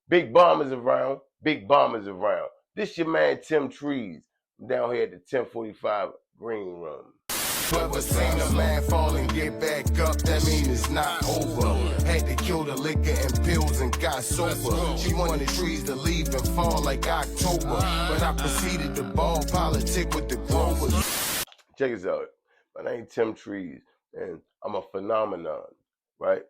Big Bombers around. Big Bombers around. This your man Tim Trees. I'm down here at the 1045 Green Room. Whoever seen a man fall and get back up, that mean it's not over. Had to kill the liquor and pills and got sober. She wanted trees to leave and fall like October, but I proceeded to ball politic with the Grovers. Check this out. My name's Tim Trees, and I'm a phenomenon, right?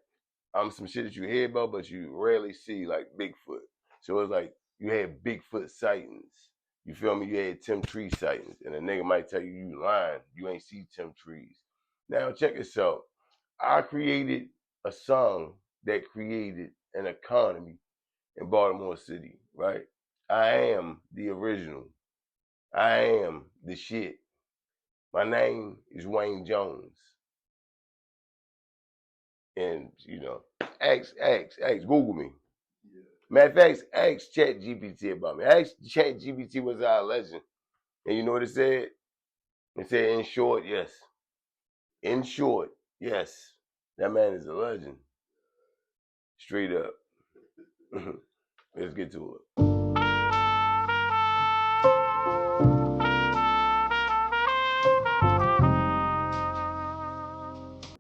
I'm some shit that you hear about, but you rarely see, like Bigfoot. So it's like you had Bigfoot sightings. You feel me? You had Tim Tree sightings, and a nigga might tell you you lying. You ain't see Tim Trees. Now check this out. I created a song that created an economy in Baltimore City, right? I am the original. I am the shit. My name is Wayne Jones. And, you know, ask, Google me. Matter of fact, ask Chat GPT about me. Ask Chat GPT was our legend. And you know what it said? It said, in short, yes. In short, yes. That man is a legend. Straight up. Let's get to it.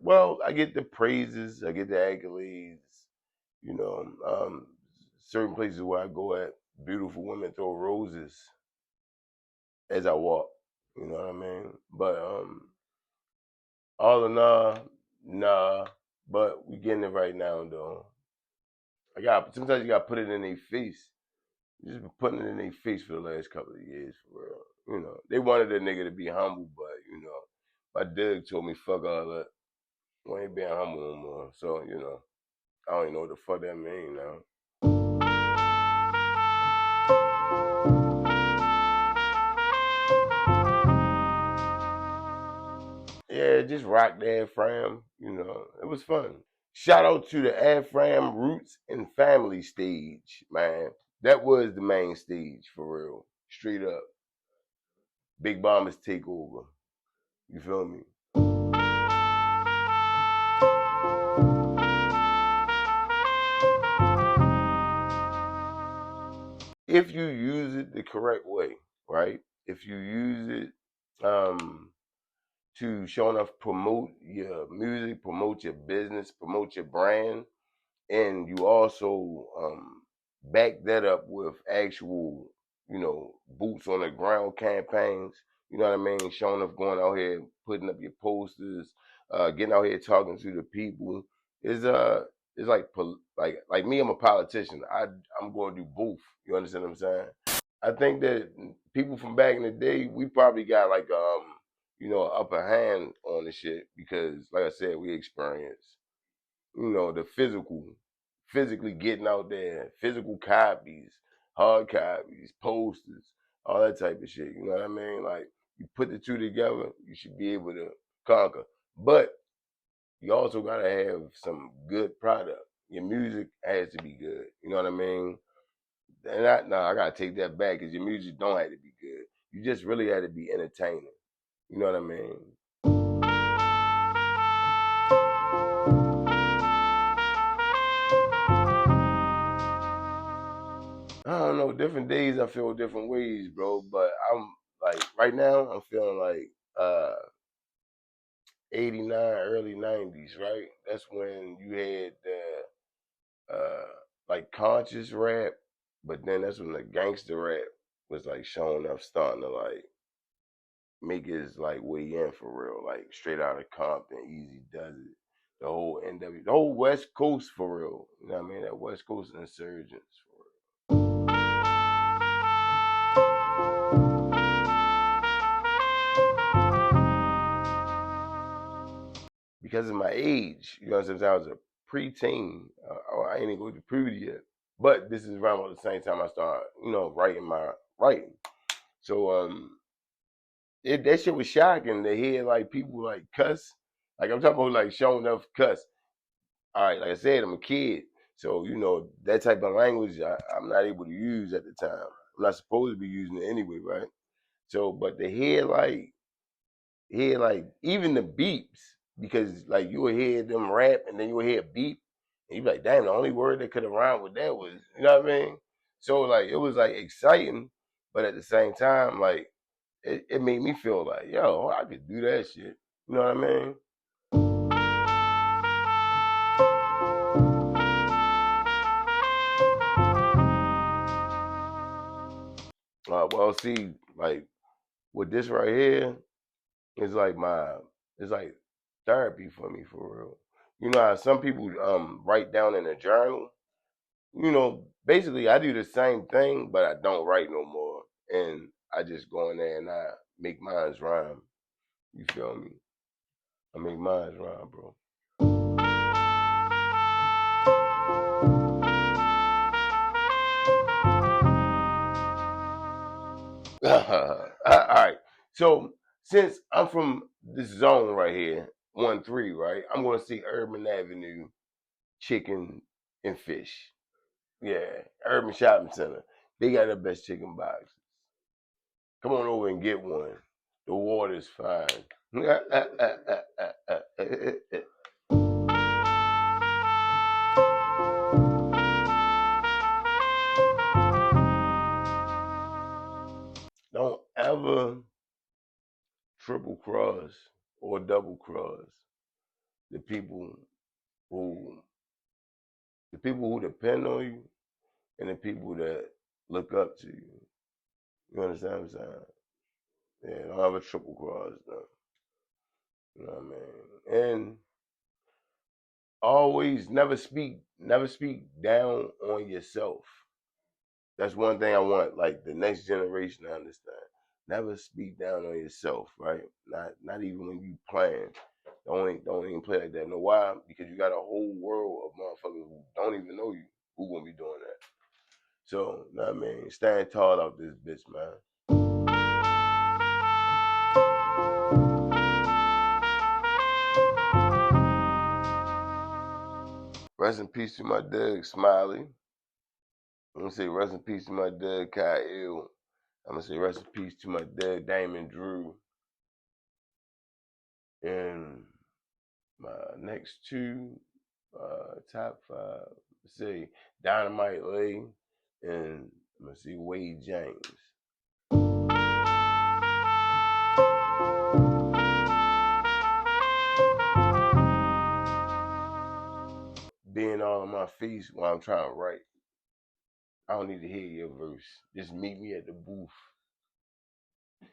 Well, I get the praises, I get the accolades, you know. Certain places where I go at, beautiful women throw roses as I walk. You know what I mean? But all in all, nah. But we getting it right now though. Sometimes you gotta put it in their face. You just been putting it in their face for the last couple of years, for real. You know, they wanted a nigga to be humble, but you know, my Doug told me fuck all that. We ain't being humble no more. So, you know, I don't even know what the fuck that mean now. Yeah, just rock the Afram. You know, it was fun. Shout out to the Afram Roots and Family stage, man. That was the main stage for real. Straight up. Big Bombers take over. You feel me? If you use it the correct way, right? If you use it to show enough promote your music, promote your business, promote your brand, and you also back that up with actual, you know, boots on the ground campaigns. You know what I mean? Showing up, going out here, putting up your posters, getting out here talking to the people. It's like me. I'm a politician. I'm going to do both. You understand what I'm saying? I think that people from back in the day, we probably got like you know, upper hand on the shit because, like I said, we experienced, you know, the physically getting out there, physical copies, hard copies, posters, all that type of shit. You know what I mean? Like, you put the two together, you should be able to conquer. But you also gotta have some good product. Your music has to be good. You know what I mean? And I gotta take that back because your music don't have to be good. You just really had to be entertaining. You know what I mean? I don't know. Different days I feel different ways, bro. But I'm like right now I'm feeling like 89, early 90s, right? That's when you had the like conscious rap, but then that's when the gangster rap was like showing up, starting to like make his like way in for real, like straight out of Compton, Easy Does It, the whole NW, the whole West Coast for real. You know what I mean? That West Coast insurgents for real. Because of my age, you know what I'm saying? I was a preteen. I ain't even go to puberty yet. But this is around about the same time I started, you know, writing. So that shit was shocking to hear like people like cuss. Like I'm talking about like showing up cuss. All right, like I said, I'm a kid. So, you know, that type of language I'm not able to use at the time. I'm not supposed to be using it anyway, right? So, but to hear like even the beeps, because like you will hear them rap and then you will hear beep. And you be like, damn, the only word that could have rhymed with that was, you know what I mean? So like it was like exciting, but at the same time, like it made me feel like, yo, I could do that shit. You know what I mean? Well, see, like with this right here, it's like it's like therapy for me for real. You know how some people write down in a journal. You know, basically I do the same thing, but I don't write no more, and I just go in there and I make mines rhyme. You feel me? I make mines rhyme, bro. All right. So since I'm from this zone right here, 1-3, right? I'm gonna see Urban Avenue Chicken and Fish. Yeah, Urban Shopping Center. They got the best chicken boxes. Come on over and get one. The water's fine. Don't ever triple cross or double cross the people who the people who depend on you and the people that look up to you. You understand what I'm saying? Yeah, don't have a triple cross though. You know what I mean? And always never speak down on yourself. That's one thing I want like the next generation to understand. Never speak down on yourself, right? Not even when you playing. Don't even play like that. Know why? Because you got a whole world of motherfuckers who don't even know you who gonna be doing that. So, know what I mean? Stand tall out this bitch, man. Rest in peace to my dog Smiley. I'm gonna say rest in peace to my dog Kyle. I'm gonna say rest in peace to my dad Damon Drew. And my next two top five, let's see, Dynamite Lee and I'm gonna see Wade James. Being all on my feet while I'm trying to write. I don't need to hear your verse. Just meet me at the booth.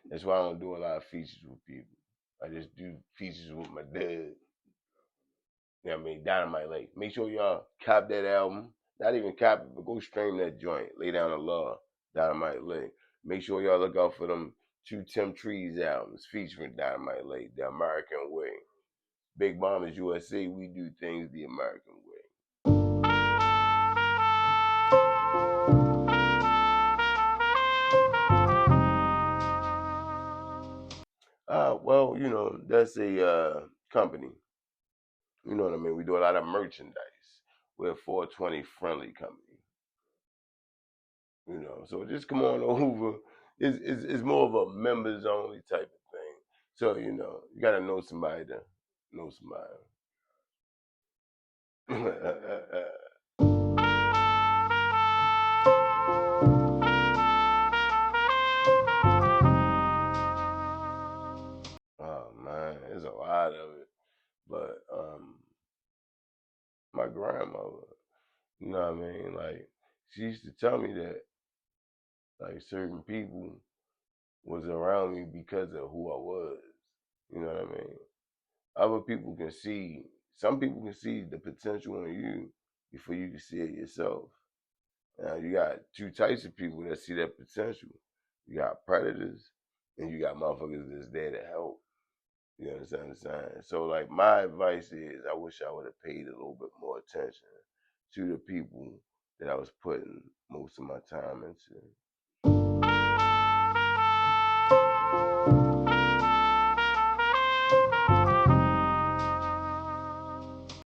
That's why I don't do a lot of features with people. I just do features with my dad. You know what I mean? Dynamite Lake. Make sure y'all cop that album. Not even cop it, but go stream that joint. Lay down the law. Dynamite Lake. Make sure y'all look out for them two Tim Trees albums featuring Dynamite Lake, The American Way. Big Bombers USA, we do things the American way. Well, you know, that's a company. You know what I mean? We do a lot of merchandise. We're a 420 friendly company. You know, so just come on over. It's more of a members only type of thing. So, you know, you gotta know somebody to know somebody. Oh man, there's a lot of it. But my grandmother, you know what I mean? Like she used to tell me that like certain people was around me because of who I was. You know what I mean? Other people can see some people can see the potential in you before you can see it yourself. Now you got two types of people that see that potential. You got predators and you got motherfuckers that's there to help. You understand what I'm saying? So like my advice is I wish I would have paid a little bit more attention to the people that I was putting most of my time into.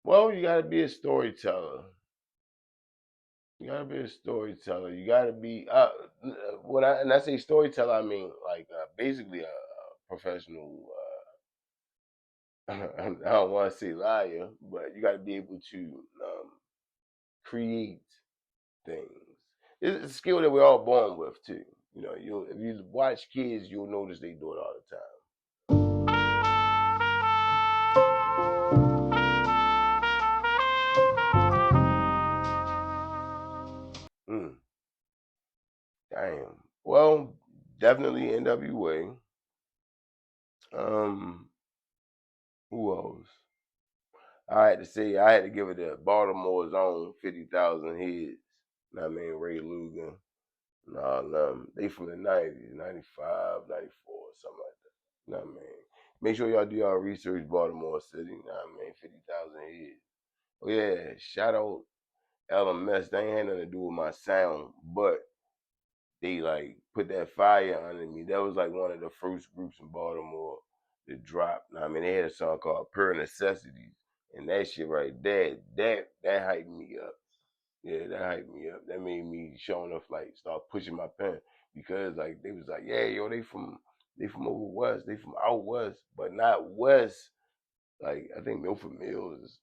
Well, you gotta be a storyteller. You gotta be a storyteller. You gotta be when I say storyteller, I mean like basically a professional. I don't want to say liar, but you got to be able to create things. It's a skill that we're all born with too. You know, if you watch kids, you'll notice they do it all the time. Mm, damn. Well, definitely NWA. Who else? I had to say I had to give it to Baltimore's own 50,000 heads. I mean Ray Lugan. They from the 90s, 95, 94, something like that. I mean? Make sure y'all do y'all research Baltimore City. I mean? 50,000 heads. Oh yeah, shout out LMS. They ain't had nothing to do with my sound, but they like put that fire under me. That was like one of the first groups in Baltimore to drop. They had a song called Pure Necessities. And that shit right there, that hyped me up. Yeah, that hyped me up. That made me show enough like start pushing my pen because like they was like, yeah, yo, they from over west, they from out west, but not west. Like I think Milford Mills is,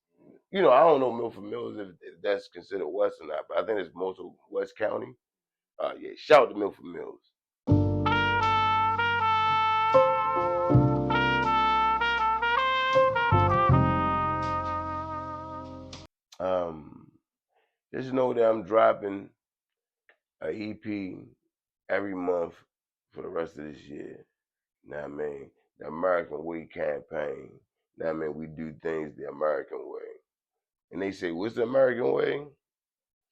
I don't know Milford Mills if that's considered west or not, but I think it's most of West County. Yeah, shout out to Milford Mills. Um, just know that I'm dropping a EP every month for the rest of this year. The American Way campaign. We do things the American way. And they say, what's the American way?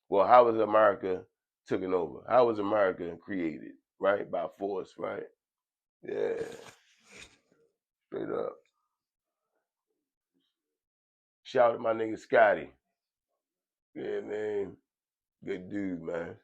Well, how was America taken over? How was America created? Right? By force, right? Yeah. Straight up. Shout out to my nigga Scotty. Yeah, man. Good dude, man.